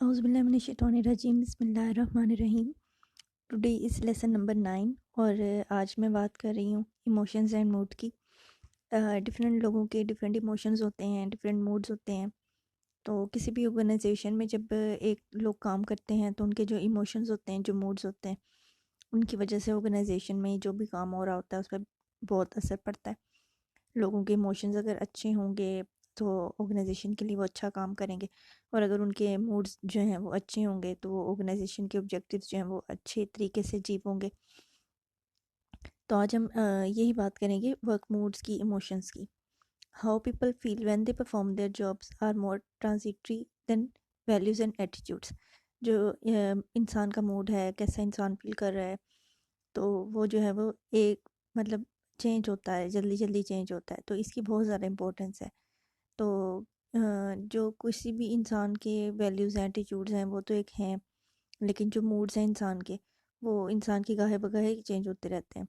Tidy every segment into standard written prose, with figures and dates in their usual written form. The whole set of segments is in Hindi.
औज़ुबिल्लाहिमिनश्शैतानिर्रजीम बिस्मिल्लाहिर्रहमानिर्रहीम। टुडे इज़ लेसन नंबर 9 और आज मैं बात कर रही हूँ इमोशंस एंड मूड की। डिफरेंट लोगों के डिफरेंट इमोशंस होते हैं, डिफरेंट मूड्स होते हैं। तो किसी भी ऑर्गेनाइजेशन में जब एक लोग काम करते हैं तो उनके जो इमोशंस होते हैं, जो मूड्स होते हैं, उनकी वजह से ऑर्गेनाइजेशन में जो भी काम हो रहा होता है उस पर बहुत असर पड़ता है। लोगों के इमोशंस अगर अच्छे होंगे तो ऑर्गेनाइजेशन के लिए वो अच्छा काम करेंगे, और अगर उनके मूड्स जो हैं वो अच्छे होंगे तो वो ऑर्गेनाइजेशन के ऑब्जेक्टिव्स जो हैं वो अच्छे तरीके से अचीव होंगे। तो आज हम यही बात करेंगे वर्क मूड्स की, इमोशंस की। How people feel when they perform their jobs are more transitory than values and attitudes. जो इंसान का मूड है, कैसा इंसान फील कर रहा है, तो वो जो है वो एक मतलब चेंज होता है, जल्दी जल्दी चेंज होता है, तो इसकी बहुत ज़्यादा इम्पोर्टेंस है। तो जो किसी भी इंसान के वैल्यूज़ हैं, एटीट्यूड्स हैं, वो तो एक हैं, लेकिन जो मूड्स हैं इंसान के, वो इंसान की गाहे बगाहे चेंज होते रहते हैं।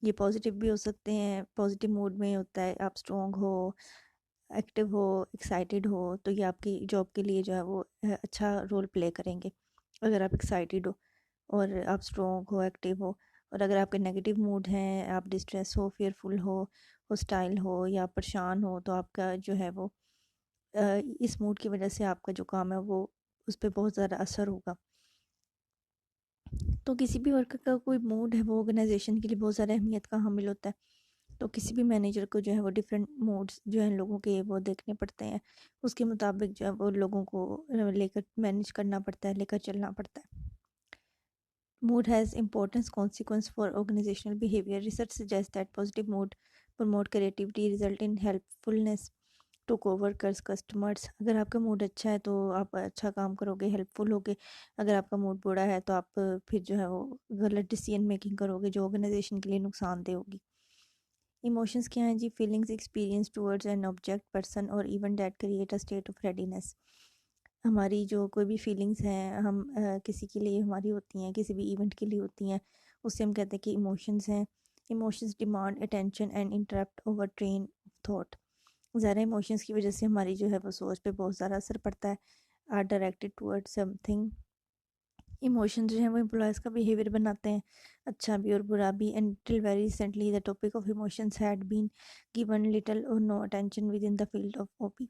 ये पॉजिटिव भी हो सकते हैं, पॉजिटिव मूड में होता है आप स्ट्रॉन्ग हो, एक्टिव हो, एक्साइटेड हो, तो ये आपकी जॉब के लिए जो है वो अच्छा रोल प्ले करेंगे। अगर आप एक्साइटेड हो और आप स्ट्रॉन्ग हो, एक्टिव हो। और अगर आपके नेगेटिव मूड हैं, आप डिस्ट्रेस हो, फेयरफुल हो, हॉस्टाइल हो या परेशान हो, तो आपका जो है वो इस मूड की वजह से आपका जो काम है वो उस पर बहुत ज़्यादा असर होगा। तो किसी भी वर्क का कोई मूड है वो ऑर्गेनाइजेशन के लिए बहुत ज़्यादा अहमियत का हामिल होता है। तो किसी भी मैनेजर को जो है वो डिफरेंट मूड्स जो हैं लोगों के वो देखने पड़ते हैं, उसके मुताबिक जो है वो लोगों को लेकर मैनेज करना पड़ता है, लेकर चलना पड़ता है। Mood has importance consequence for organizational behavior. Research suggests that positive mood promote creativity, result in helpfulness to coworkers, customers. अगर आपका मूड अच्छा है तो आप अच्छा काम करोगे, हेल्पफुल होगे। अगर आपका मूड बुरा है तो आप फिर जो है वो गलत डिसीजन मेकिंग करोगे, जो ऑर्गेनाइजेशन के लिए नुकसानदेह होगी। इमोशंस क्या हैं जी? Feelings experience towards an object, person और even that create a state of readiness. हमारी जो कोई भी फीलिंग्स हैं हम किसी के लिए हमारी होती हैं, किसी भी इवेंट के लिए होती हैं, उससे हम कहते हैं कि इमोशंस हैं। Emotions demand attention and interrupt over train thought. ज़्यादा इमोशंस की वजह से हमारी जो है वो सोच पे बहुत ज़्यादा असर पड़ता है। Are directed toward something. Emotion जो है वो एम्प्लॉयज़ का बिहेवियर बनाते हैं, अच्छा भी और बुरा भी। And till very recently the topic of emotions had been given little or no attention within the field of OP.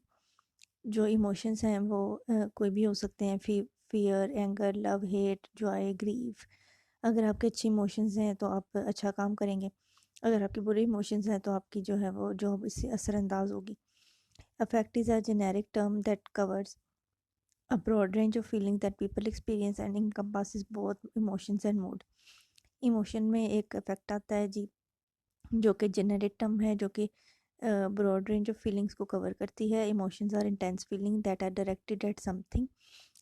जो इमोशंस हैं वो कोई भी हो सकते हैं, fear, anger, love, hate, joy, grief. अगर आपके अच्छे इमोशंस हैं तो आप अच्छा काम करेंगे, अगर आपके बुरे इमोशंस हैं तो आपकी जो है वो जॉब इससे असरअंदाज होगी। Affect is a generic term that covers a broad range of feelings that people experience and encompasses both emotions and mood. Emotion में एक अफेक्ट आता है जी, जो कि जेनेरिक टर्म है, जो कि ब्रॉड रेंज ऑफ फीलिंग्स को कवर करती है। Emotions are intense feeling that are directed at something,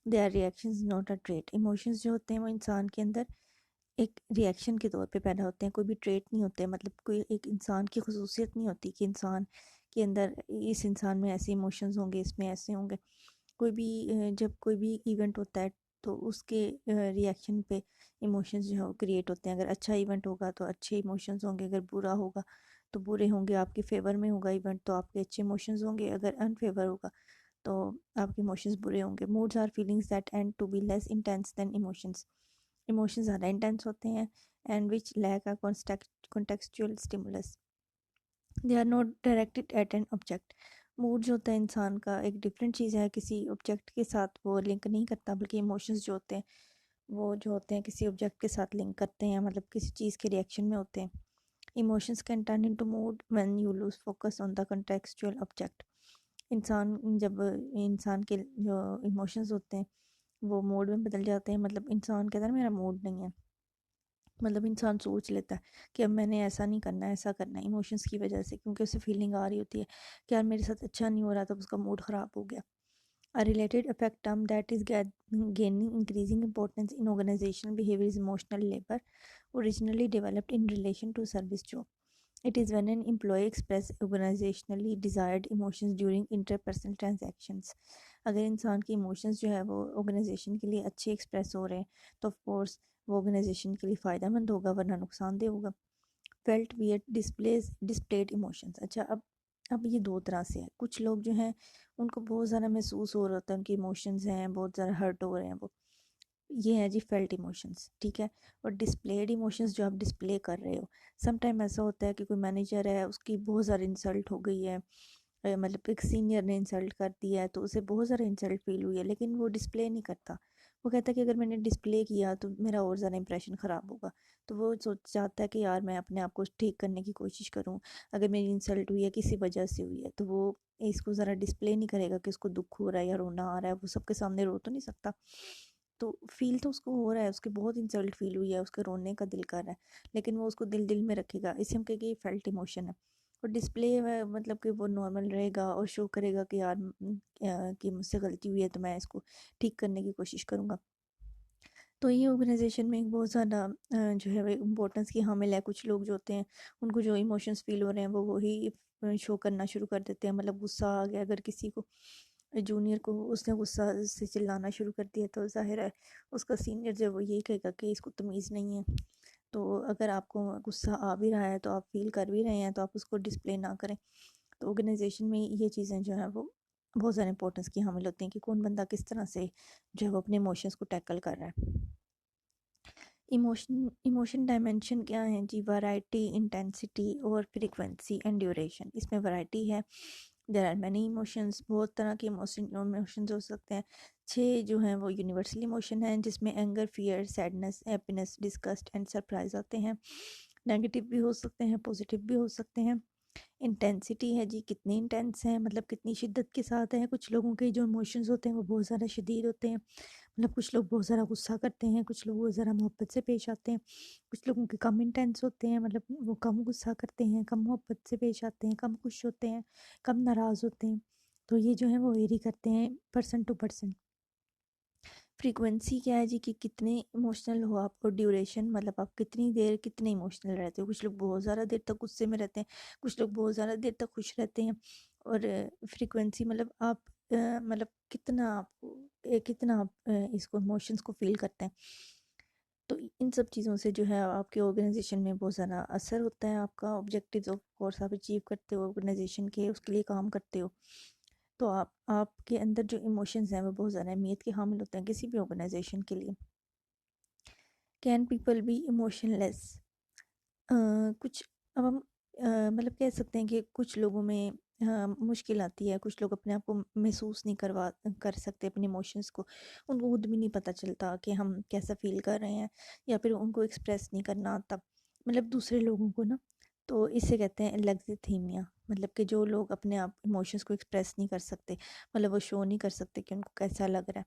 they are reactions not a trait. Emotions जो होते हैं वो इंसान के अंदर एक रिएक्शन के तौर पे पैदा होते हैं, कोई भी ट्रेट नहीं होते, मतलब कोई एक इंसान की खसूसियत नहीं होती कि इंसान के अंदर इस इंसान में ऐसे इमोशंस होंगे, इसमें ऐसे होंगे। कोई भी जब कोई भी इवेंट होता है तो उसके रिएक्शन पे इमोशंस जो है वो क्रिएट होते हैं। अगर अच्छा इवेंट होगा तो अच्छे इमोशंस होंगे, अगर बुरा होगा तो बुरे होंगे। आपके फेवर में होगा इवेंट तो आपके अच्छे इमोशंस होंगे, अगर अनफेवर होगा तो आपके इमोशंस बुरे होंगे। Moods are feelings that end to be less intense than emotions. Emotions ज़्यादा इंटेंस होते हैं and which lack a contextual stimulus, they are not directed at an object. Mood जो होता है इंसान का एक डिफरेंट चीज़ है, किसी ऑब्जेक्ट के साथ वो लिंक नहीं करता, बल्कि इमोशंस जो होते हैं वो जो होते हैं किसी ऑब्जेक्ट के साथ लिंक करते हैं, मतलब किसी चीज़ के रिएक्शन में होते हैं। Emotions can turn into mood when you lose focus on the contextual object. इंसान जब इंसान के जो इमोशंस होते हैं वो मूड में बदल जाते हैं, मतलब इंसान कहता है मेरा मूड नहीं है, मतलब इंसान सोच लेता है कि अब मैंने ऐसा नहीं करना है, ऐसा करना है, इमोशंस की वजह से, क्योंकि उसे फीलिंग आ रही होती है कि यार मेरे साथ अच्छा नहीं हो रहा, तब उसका मूड ख़राब हो गया। A related effect term that is gaining increasing importance in organizational behavior is emotional labor, originally developed in relation to service job. It is when an employee express organizationally desired emotions during interpersonal transactions. अगर इंसान के इमोशंस जो है वो ऑर्गेनाइजेशन के लिए अच्छे एक्सप्रेस हो रहे हैं तो ऑफ कोर्स वो ऑर्गेनाइजेशन के लिए फ़ायदेमंद होगा, वरना नुकसानदेह होगा। Felt wear displayed emotions. अच्छा, अब अब ये दो तरह से है, कुछ लोग जो हैं उनको बहुत ज़्यादा महसूस हो रहा होता है, उनके इमोशंस हैं बहुत ज़्यादा हर्ट हो रहे हैं वो, ये है जी फेल्ट इमोशंस, ठीक है। और डिस्प्लेड इमोशंस जो आप डिस्प्ले कर रहे हो, सम टाइम ऐसा होता है कि कोई मैनेजर है उसकी बहुत ज़्यादा इंसल्ट हो गई है, मतलब एक सीनियर ने इंसल्ट कर दिया है तो उसे बहुत ज़्यादा इंसल्ट फील हुई है, लेकिन वो डिस्प्ले नहीं करता। वो कहता है कि अगर मैंने डिस्प्ले किया तो मेरा और ज़्यादा इंप्रेशन ख़राब होगा। तो वो सोच चाहता है कि यार मैं अपने आप को ठीक करने की कोशिश करूँ, अगर मेरी इंसल्ट हुई है किसी वजह से हुई है तो वो इसको ज़रा डिस्प्ले नहीं करेगा कि उसको दुख हो रहा है या रोना आ रहा है। वो सबके सामने रो तो नहीं सकता, तो फील तो उसको हो रहा है, उसके बहुत इंसल्ट फील हुई है, उसके रोने का दिल कर रहा है, लेकिन वो उसको दिल दिल में रखेगा। इसे हम कहेंगे फेल्ट इमोशन है। और डिस्प्ले है मतलब कि वो नॉर्मल रहेगा और शो करेगा कि यार कि मुझसे गलती हुई है तो मैं इसको ठीक करने की कोशिश करूँगा। तो ये ऑर्गेनाइजेशन में एक बहुत ज़्यादा जो है इम्पोर्टेंस की हामिल है। कुछ लोग जो होते हैं उनको जो इमोशंस फील हो रहे हैं वो वही शो करना शुरू कर देते हैं। मतलब गुस्सा आ गया अगर किसी को, जूनियर को, उसने गुस्सा से चिल्लाना शुरू कर दिया तो जाहिर है उसका सीनियर जो है वो यही कहेगा कि इसको तमीज़ नहीं है। तो अगर आपको गुस्सा आ भी रहा है तो आप फील कर भी रहे हैं तो आप उसको डिस्प्ले ना करें। तो ऑर्गेनाइजेशन में ये चीज़ें जो हैं वो बहुत ज़्यादा इंपॉर्टेंस की हामिल होती हैं कि कौन बंदा किस तरह से जो है वो अपने इमोशंस को टैकल कर रहा है। इमोशन डायमेंशन क्या है जी? वैरायटी, इंटेंसिटी और फ्रीक्वेंसी एंड ड्यूरेशन। इसमें वैरायटी है, देयर आर मैनी इमोशंस, बहुत तरह के इमोशंस हो सकते हैं। 6 जो हैं वो यूनिवर्सल इमोशन हैं जिसमें anger, fear, sadness, happiness, disgust and surprise आते हैं। नेगेटिव भी हो सकते हैं, पॉजिटिव भी हो सकते हैं। इंटेंसिटी है जी, कितनी इंटेंस है, मतलब कितनी शिद्दत के साथ है। कुछ लोगों के जो इमोशंस होते हैं वो बहुत ज़्यादा शदीद होते हैं, मतलब कुछ लोग बहुत ज़्यादा गुस्सा करते हैं, कुछ लोग बहुत ज़्यादा मोहब्बत से पेश आते हैं। कुछ लोगों के कम इंटेंस होते हैं, मतलब वो कम गुस्सा करते हैं, कम मोहब्बत से पेश आते हैं, कम खुश होते हैं, कम नाराज़ होते हैं। तो ये जो है वो वेरी करते हैं पर्सन टू पर्सन। फ्रीक्वेंसी क्या है जी कि कितने इमोशनल हो आप, और ड्यूरेशन मतलब आप कितनी देर कितने इमोशनल रहते हो। कुछ लोग बहुत ज़्यादा देर तक गुस्से में रहते हैं, कुछ लोग बहुत ज़्यादा देर तक खुश रहते हैं। और फ्रीक्वेंसी मतलब आप मतलब कितना आप कितना आप इसको इमोशंस को फील करते हैं। तो इन सब चीज़ों से जो है आपके ऑर्गेनाइजेशन में बहुत ज़्यादा असर होता है। आपका ऑब्जेक्टिव्स ऑफ कोर्स आप अचीव करते हो ऑर्गेनाइजेशन के, उसके लिए काम करते हो। तो आपके अंदर जो इमोशंस हैं वो बहुत ज़्यादा अहमियत के हामिल होते हैं किसी भी ऑर्गेनाइजेशन के लिए। Can people be emotionless? कुछ अब हम मतलब कह सकते हैं कि कुछ लोगों में मुश्किल आती है, कुछ लोग अपने आप को महसूस नहीं कर सकते अपने इमोशंस को, उनको खुद भी नहीं पता चलता कि हम कैसा फील कर रहे हैं, या फिर उनको एक्सप्रेस नहीं करना आता मतलब दूसरे लोगों को ना। तो इसे कहते हैं लेक्सिथीमिया, मतलब कि जो लोग अपने आप इमोशंस को एक्सप्रेस नहीं कर सकते, मतलब वो शो नहीं कर सकते कि उनको कैसा लग रहा है।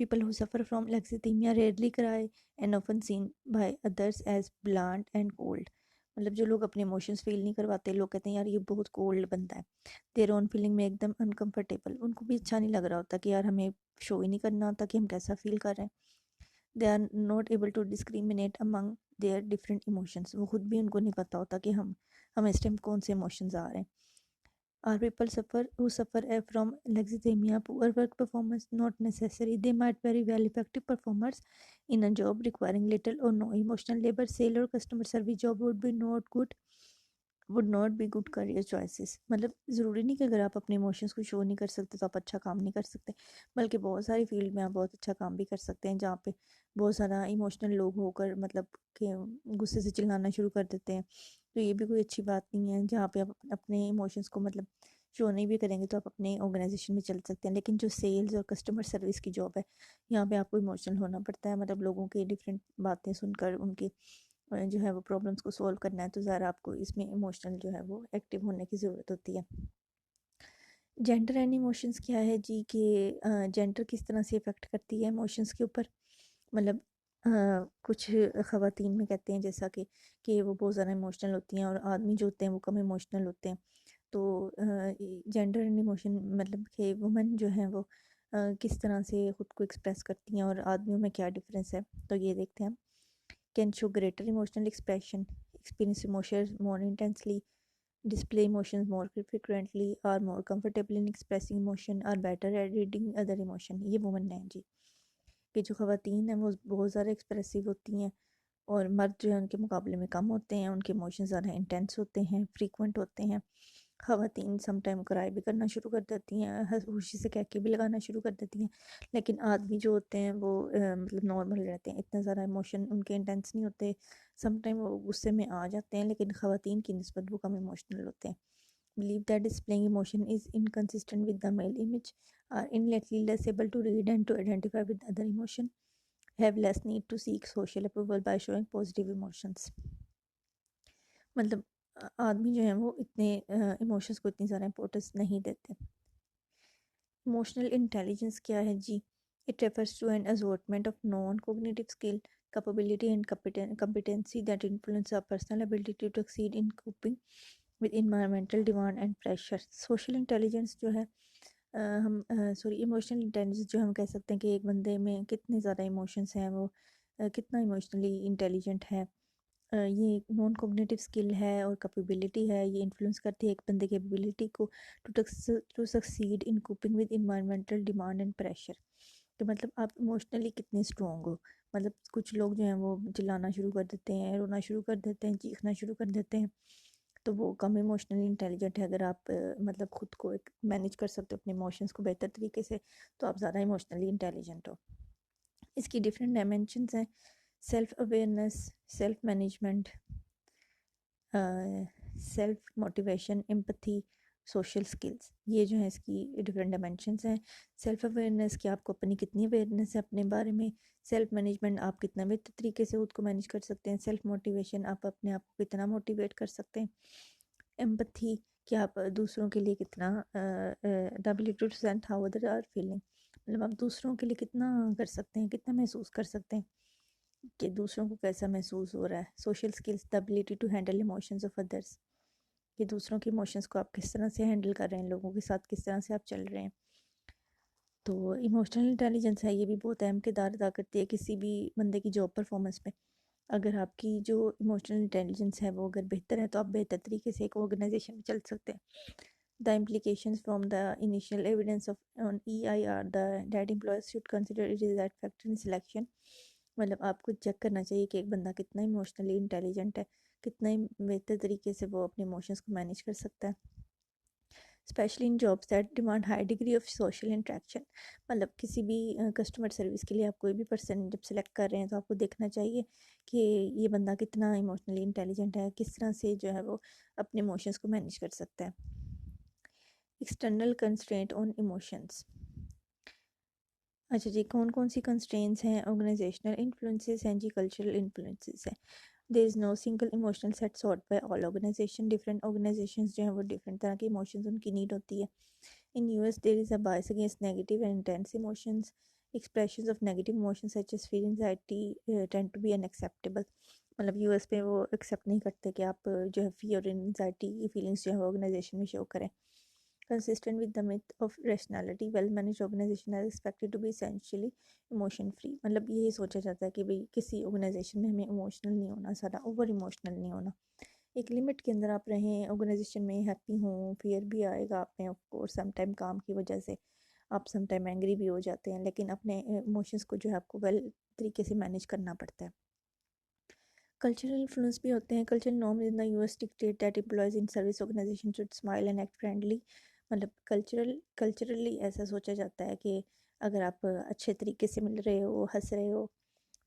People who suffer from लैक्सीथीमिया rarely cry and often seen by others as blunt and cold। मतलब जो लोग अपने इमोशंस फील नहीं करवाते, लोग कहते हैं यार ये बहुत कोल्ड बनता है। देयर ओन फीलिंग में एकदम अनकंफर्टेबल, उनको भी अच्छा नहीं लग रहा होता कि यार हमें शो ही नहीं करना होता कि हम कैसा फील कर रहे हैं। They are not able to discriminate among their different emotions, वो खुद भी उनको नहीं पता होता कि हमें इस टाइम कौन से इमोशंस आ रहे हैं। Are people who suffer from lexithymia poor work performance? Not necessary. They might very well effective performers in a job requiring little or no emotional labor. Sale or customer service job would not be good career choices। मतलब ज़रूरी नहीं कि अगर आप अपने इमोशंस को शो नहीं कर सकते तो आप अच्छा काम नहीं कर सकते, बल्कि बहुत सारी फील्ड में आप बहुत अच्छा काम भी कर सकते हैं जहाँ पे बहुत ज़्यादा इमोशनल लोग होकर मतलब कि गुस्से से चिल्लाना शुरू कर देते हैं। तो ये भी कोई अच्छी बात नहीं है। जहाँ पे आप अपने इमोशंस को मतलब शो नहीं भी करेंगे तो आप अपने ऑर्गेनाइजेशन में चल सकते हैं। लेकिन जो सेल्स और कस्टमर सर्विस की जॉब है, यहाँ पे आपको इमोशनल होना पड़ता है, मतलब लोगों की डिफरेंट बातें सुनकर उनकी जो है वो प्रॉब्लम्स को सॉल्व करना है, तो ज़रा आपको इसमें इमोशनल जो है वो एक्टिव होने की ज़रूरत होती है। जेंडर एंड इमोशंस क्या है जी कि जेंडर किस तरह से इफ़ेक्ट करती है इमोशंस के ऊपर। मतलब कुछ ख़वातीन में कहते हैं जैसा कि वो बहुत ज़्यादा इमोशनल होती हैं, और आदमी जो होते हैं वो कम इमोशनल होते हैं। तो जेंडर एंड इमोशन मतलब कि वुमेन जो हैं वो किस तरह से ख़ुद को एक्सप्रेस करती हैं और आदमियों में क्या डिफरेंस है, तो ये देखते हैं। Can show greater emotional expression, experience emotions more intensely, display emotions more frequently, are more comfortable in expressing emotion, are better at reading other emotion। ये वुमेन है जी कि जो ख़वातीन हैं वो बहुत ज़्यादा एक्सप्रेसिव होती हैं, और मर्द जो है उनके मुकाबले में कम होते हैं, उनके इमोशंस ज़्यादा इंटेंस होते हैं, फ्रीक्वेंट होते हैं। ख़वातीन समटाइम क्राई भी करना शुरू कर देती हैं, खुशी से कह के भी लगाना शुरू कर देती हैं। लेकिन आदमी जो होते हैं वो मतलब नॉर्मल रहते हैं, इतना ज़्यादा इमोशन उनके इंटेंस नहीं होते। समटाइम वो गुस्से में आ जाते हैं, लेकिन ख़वातीन की निस्बत वो कम इमोशनल होते हैं। Believe that displaying emotion is inconsistent with the male image, are innately less able to read and to identify with other emotion, have less need to seek social approval by showing positive emotions. मतलब आदमी जो है वो इतने इमोशंस को इतनी ज़्यादा इंपॉर्टेंस नहीं देते। इमोशनल इंटेलिजेंस क्या है जी? It refers to an assortment of non cognitive skill, capability and competency that influence our personal ability to succeed in coping with environmental demand and pressure. Social intelligence जो है हम इमोशनल इंटेलिजेंस जो हम कह सकते हैं कि एक बंदे में कितने ज़्यादा इमोशंस हैं, वो कितना इमोशनली इंटेलिजेंट है। ये नॉन कॉग्निटिव स्किल है और कैपेबिलिटी है, ये इन्फ्लुएंस करती है एक बंदे की एबिलिटी को to succeed in coping with environmental demand and pressure. तो मतलब आप इमोशनली कितने स्ट्रॉन्ग हो। मतलब कुछ लोग जो हैं वो चिल्लाना शुरू कर देते हैं, रोना शुरू कर देते हैं, चीखना शुरू कर देते हैं, तो वो कम इमोशनली इंटेलिजेंट है। अगर आप मतलब ख़ुद को एक मैनेज कर सकते हो अपने इमोशंस को बेहतर तरीके से, तो आप ज़्यादा इमोशनली इंटेलिजेंट हो। इसकी डिफरेंट डायमेंशंस हैं: self awareness, self management, self motivation, empathy, social skills. ये जो है इसकी डिफरेंट डायमेंशंस हैं। सेल्फ अवेयरनेस कि आपको अपनी कितनी अवेयरनेस है अपने बारे में। सेल्फ मैनेजमेंट आप कितना बेहतर तरीके से खुद को मैनेज कर सकते हैं। सेल्फ मोटिवेशन आप अपने आप को कितना मोटिवेट कर सकते हैं। एम्पथी कि आप दूसरों के लिए कितना the ability to understand how other are feeling, मतलब आप दूसरों के लिए कितना कर सकते हैं, कितना महसूस कर सकते हैं कि दूसरों को कैसा महसूस हो रहा है। Social skills the ability to handle emotions of others, कि दूसरों के इमोशंस को आप किस तरह से हैंडल कर रहे हैं, लोगों के साथ किस तरह से आप चल रहे हैं। तो इमोशनल इंटेलिजेंस है, ये भी बहुत अहम किरदार अदा करती है किसी भी बंदे की जॉब परफॉर्मेंस पे। अगर आपकी जो इमोशनल इंटेलिजेंस है वो अगर बेहतर है, तो आप बेहतर तरीके से एक ऑर्गेनाइजेशन में चल सकते हैं। The implications from the initial evidence of on EIR that employers should consider it is that factor in selection। मतलब आपको चेक करना चाहिए कि एक बंदा कितना इमोशनली इंटेलिजेंट है, कितना ही बेहतर तरीके से वो अपने इमोशंस को मैनेज कर सकता है। Specially in jobs that demand high degree of social interaction. मतलब किसी भी कस्टमर सर्विस के लिए आप कोई भी पर्सन जब सेलेक्ट कर रहे हैं, तो आपको देखना चाहिए कि ये बंदा कितना इमोशनली इंटेलिजेंट है, किस तरह से जो है वो अपने इमोशंस को मैनेज कर सकता है। External constraint on emotions. अच्छा जी, कौन कौन सी कंस्ट्रेंट्स हैं? ऑर्गेनाइजेशनल इन्फ्लुएंसेस हैं जी, कल्चरल इन्फ्लुएंसेस हैं। There is no single emotional set sort by all organisation. Different organisations जो हैं वो डिफरेंट तरह के इमोशंस उनकी नीड होती है। In US there is a bias against negative and intense emotions. Expressions of negative emotions such as feel anxiety tend to be unacceptable. मतलब यूएस पे वो एक्सेप्ट नहीं करते कि आप जो है फियर और एंजाइटी की फीलिंग्स जो है वो ऑर्गेनाइजेशन में शो करें। Consistent with the myth of rationality, well-managed organization are expected to be essentially emotion free। मतलब यही सोचा जाता है कि भाई किसी ऑर्गेनाइजेशन में हमें इमोशनल नहीं होना, ज़्यादा ओवर इमोशनल नहीं होना। एक लिमिट के अंदर आप रहें, ऑर्गेनाइजेशन में हैप्पी हों, फियर भी आएगा आप में, ऑफ कोर्स समटाइम काम की वजह से आप समटाइम एंग्री भी हो जाते हैं, लेकिन अपने इमोशंस को जो है आपको वेल तरीके से मैनेज करना पड़ता है। कल्चरल इन्फ्लुएंस भी होते हैं। Cultural norms in the US dictate that employees in service organisation should smile and act friendly. मतलब कल्चरली ऐसा सोचा जाता है कि अगर आप अच्छे तरीके से मिल रहे हो, हंस रहे हो,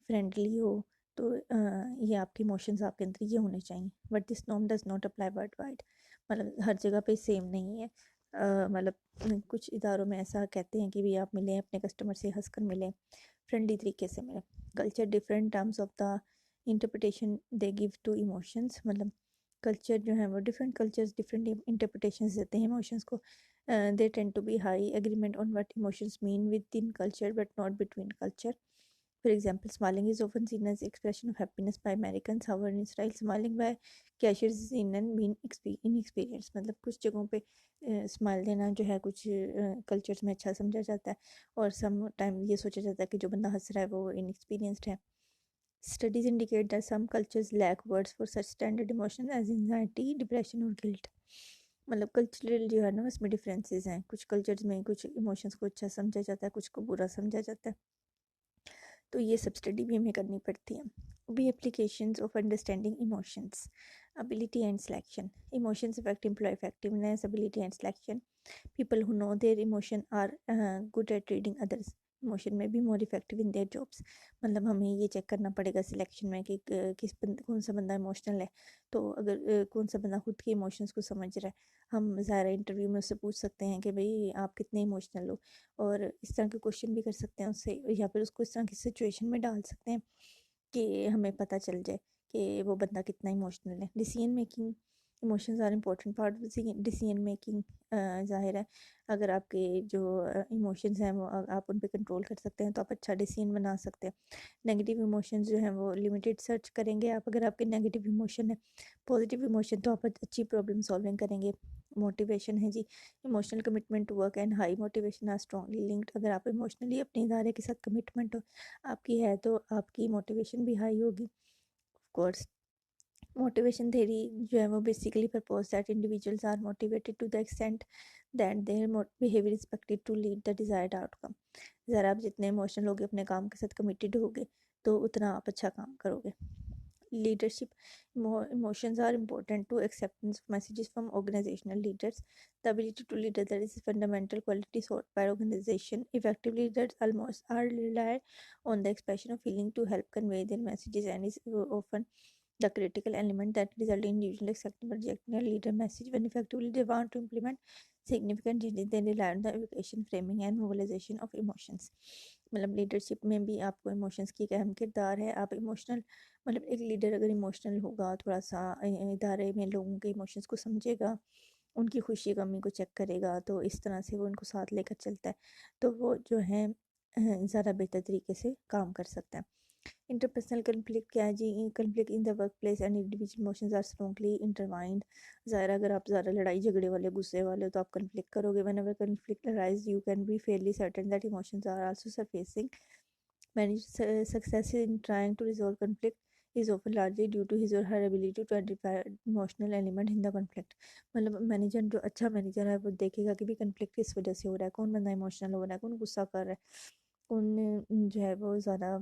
फ्रेंडली हो, तो ये आपके इमोशंस आपके अंदर ये होने चाहिए। But this norm does not apply world wide. मतलब हर जगह पे सेम नहीं है। मतलब कुछ इदारों में ऐसा कहते हैं कि भी आप मिलें अपने कस्टमर से, हंसकर मिलें, फ्रेंडली तरीके से मिलें। Culture different terms of the interpretation they give to emotions. मतलब कल्चर जो है वो डिफरेंट कल्चर्स डिफरेंट इंटरप्रिटेशंस देते हैं इमोशंस को। They tend to be high agreement on what emotions mean within culture but not between culture. For example, smiling is often seen as expression of happiness by American, however in Israel smiling by cashiers is in and been inexperience. मतलब कुछ जगहों पे स्माइल देना जो है कुछ कल्चर्स में अच्छा समझा जाता है, और सम टाइम ये सोचा जाता है कि जो बंदा हंस रहा है वो इनएक्सपीरियंस्ड है। Studies indicate that some cultures lack words for such standard emotions as anxiety, depression और guilt। मतलब कल्चरल जो है ना उसमें डिफरेंसेस हैं। कुछ कल्चर्स में कुछ इमोशंस को अच्छा समझा जाता है, कुछ को बुरा समझा जाता है। तो ये सब स्टडी भी हमें करनी पड़ती है। भी applications of understanding emotions. Ability and selection. Emotions affect employee effectiveness, ability and selection. People who know their emotion are good at reading others emotion में भी more effective in their jobs. मतलब हमें ये चेक करना पड़ेगा सिलेक्शन में कि कौन सा बंदा इमोशनल है. तो अगर कौन सा बंदा खुद के इमोशंस को समझ रहा है, हम ज़ाहिर इंटरव्यू में उससे पूछ सकते हैं कि भाई आप कितने इमोशनल हो, और इस तरह के क्वेश्चन भी कर सकते हैं उससे, या फिर उसको इस तरह की सिचुएशन में डाल सकते हैं कि हमें पता चल जाए कि वो बंदा कितना इमोशनल है. Decision making. Emotions are important part of decision making. ज़ाहिर है अगर आपके जो इमोशंस हैं वो आप उन पे कंट्रोल कर सकते हैं तो आप अच्छा डिसीजन बना सकते हैं. नेगेटिव इमोशंस जो हैं वो लिमिटेड सर्च करेंगे आप. अगर आपके नेगेटिव इमोशन है, पॉजिटिव इमोशन तो आप अच्छी प्रॉब्लम सॉल्विंग करेंगे. मोटिवेशन है जी. Emotional commitment to work and high motivation are strongly linked. अगर आप इमोशनली अपने इदारे के साथ कमिटमेंट हो आपकी है तो आपकी मोटिवेशन भी हाई होगी. ऑफ कोर्स मोटिवेशन थेरी जो है वो basically propose that individuals are motivated to the extent that their behaviour is expected to lead the desired outcome. ज़रा आप जितने इमोशनल होगे अपने काम के साथ कमिटेड होगे तो उतना आप अच्छा काम करोगे. Leadership. Emotions are important to acceptance of messages from organizational leaders. The ability to lead others is a fundamental quality sought by organization. Effective leaders almost are rely on the expression of feeling to help convey their messages and is often the critical element that result in usually accepting or rejecting a leader message. When effectively they want to implement significant changes, they rely on the evocation, framing and mobilization of emotions. मतलब लीडरशिप में भी आपको इमोशंस की एक अहम किरदार है. आप इमोशनल मतलब एक लीडर अगर इमोशनल होगा, थोड़ा सा इदारे में लोगों के इमोशंस को समझेगा, उनकी खुशी गमी को चेक करेगा, तो इस तरह से वो उनको साथ लेकर चलता है, तो वो जो है ज़्यादा बेहतर तरीके से काम कर सकता है. इंटरपर्सनल कन्फ्लिक्ट क्या है जी? Conflict in the work place and individual emotions are strongly intertwined. ज़ाहिर अगर आप ज़्यादा लड़ाई झगड़े वाले गुस्से वाले हो तो आप कन्फ्लिक्ट करोगे. Whenever conflict arise you can be fairly certain that emotions are also surfacing. Manager's success in trying to resolve conflict is often largely due to his or her ability to identify emotional element in the conflict. मतलब मैनेजर जो अच्छा मैनेजर है वो देखेगा कि भी कन्फ्लिक्ट किस वजह से हो रहा है, कौन बंदा इमोशनल हो रहा है, कौन गुस्सा कर रहा है, कौन जो है वो ज़्यादा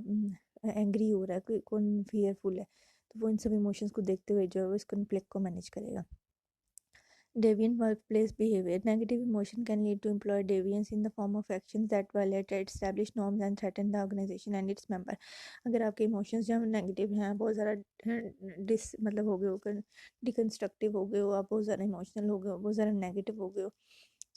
एंग्री हो रहा है, कौन फियरफुल है. तो वो इन सब इमोशंस को देखते हुए जो है वो इस कन्फ्लिक्ट को मैनेज करेगा. Deviant workplace behavior. Negative emotion can lead to employee deviance in the form of actions that violate established norms and threaten the organization and its member. अगर आपके इमोशंस जो है नेगेटिव हैं, बहुत ज़्यादा मतलब हो गए हो, डिकन्स्ट्रक्टिव हो गए हो, आप बहुत ज़्यादा इमोशनल हो गए हो, बहुत ज़्यादा नेगेटिव हो गए हो,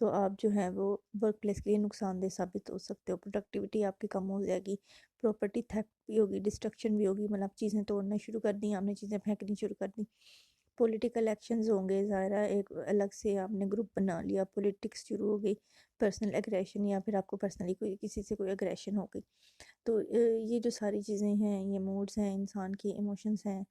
तो आप जो है वो वर्क प्लेस के लिए नुकसानदेह साबित हो सकते हो. प्रोडक्टिविटी आपकी कम हो जाएगी. प्रॉपर्टी थेफ्ट भी होगी, डिस्ट्रक्शन भी होगी. मतलब चीज़ें तोड़ना शुरू कर दी आपने, चीज़ें फेंकनी शुरू कर दी. पॉलिटिकल एक्शंस होंगे. ज़ाहिर एक अलग से आपने ग्रुप बना लिया, पॉलिटिक्स शुरू हो गई, पर्सनल एग्रेशन या फिर आपको पर्सनली कोई किसी से कोई एग्रेशन हो गई. तो ये जो सारी चीज़ें हैं, ये मूड्स हैं, इंसान की इमोशंस हैं,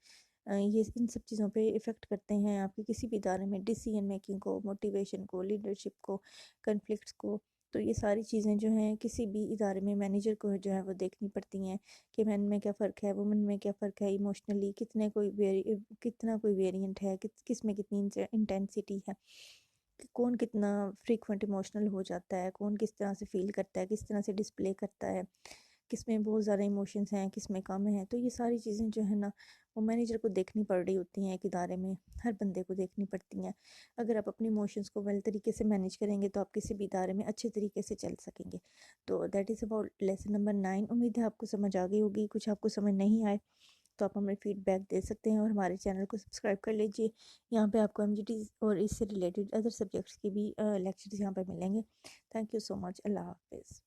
ये इन सब चीज़ों पे इफ़ेक्ट करते हैं आपकी किसी भी इदारे में डिसीजन मेकिंग को, मोटिवेशन को, लीडरशिप को, कन्फ्लिक्ट्स को. तो ये सारी चीज़ें जो हैं किसी भी इदारे में मैनेजर को जो है वो देखनी पड़ती हैं कि मैन में क्या फ़र्क है, वुमन में क्या फ़र्क है, इमोशनली कितना कोई वेरिएंट है, किस में कितनी इंटेंसिटी है, कौन कितना फ्रीक्वेंट इमोशनल हो जाता है, कौन किस तरह से फील करता है, किस तरह से डिस्प्ले करता है, किस में बहुत ज़्यादा इमोशंस हैं, किस में कम है. तो ये सारी चीज़ें जो है ना वो मैनेजर को देखनी पड़ रही होती हैं. एक इदारे में हर बंदे को देखनी पड़ती हैं. अगर आप अपने इमोशंस को वेल तरीके से मैनेज करेंगे तो आप किसी भी इदारे में अच्छे तरीके से चल सकेंगे. तो that is about lesson number 9. उम्मीद है आपको समझ आ गई होगी. कुछ आपको समझ नहीं आए तो आप हमें फीडबैक दे सकते हैं और हमारे चैनल को सब्सक्राइब कर लीजिए. यहाँ पे आपको MGT और इससे रिलेटेड अदर सब्जेक्ट्स की भी लेक्चर्स यहाँ पर मिलेंगे. Thank you so much. अल्लाह हाफिज़.